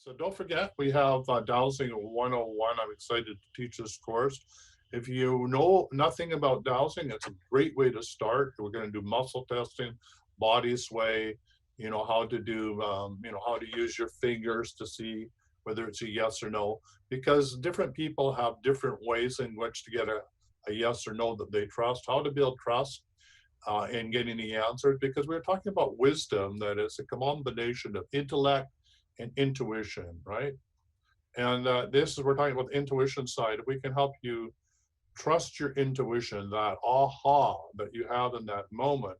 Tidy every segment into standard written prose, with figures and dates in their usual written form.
So don't forget, we have Dowsing 101. I'm excited to teach this course. If you know nothing about dowsing, it's a great way to start. We're going to do muscle testing, body sway, how to do, how to use your fingers to see whether it's a yes or no, because different people have different ways in which to get a yes or no that they trust, how to build trust in getting the answers, because we're talking about wisdom that is a combination of intellect and intuition, right? And this is, we're talking about the intuition side. If we can help you trust your intuition, that aha that you have in that moment,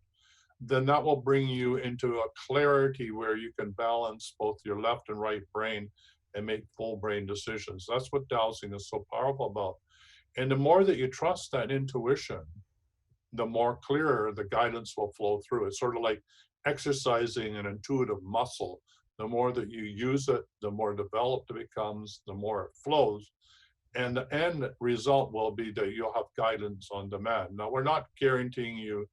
then that will bring you into a clarity where you can balance both your left and right brain and make full brain decisions. That's what dowsing is so powerful about. And the more that you trust that intuition, the more clearer the guidance will flow through. It's sort of like exercising an intuitive muscle. The more that you use it, the more developed it becomes, the more it flows. And the end result will be that you'll have guidance on demand. Now, we're not guaranteeing you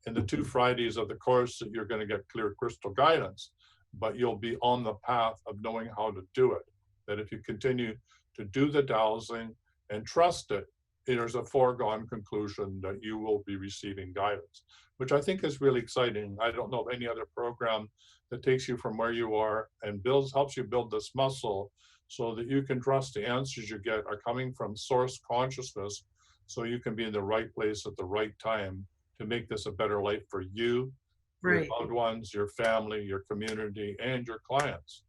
in the 2 Fridays of the course that you're going to get clear crystal guidance, but you'll be on the path of knowing how to do it. That if you continue to do the dowsing and trust it, there's a foregone conclusion that you will be receiving guidance, which I think is really exciting. I don't know of any other program that takes you from where you are and helps you build this muscle so that you can trust the answers you get are coming from source consciousness, so you can be in the right place at the right time to make this a better life for you, your Right. loved ones, your family, your community, and your clients.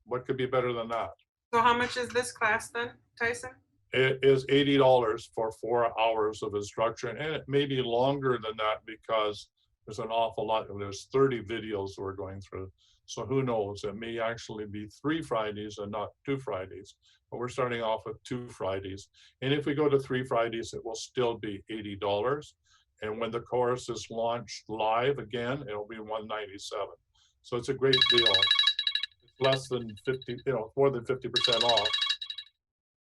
What could be better than that? So how much is this class then, Tyson? It is $80 for 4 hours of instruction, and it may be longer than that because there's an awful lot. There's 30 videos we're going through. So who knows? It may actually be 3 Fridays and not 2 Fridays. But we're starting off with 2 Fridays. And if we go to 3 Fridays, it will still be $80. And when the course is launched live again, it'll be $197. So it's a great deal. It's less than 50, more than 50% off.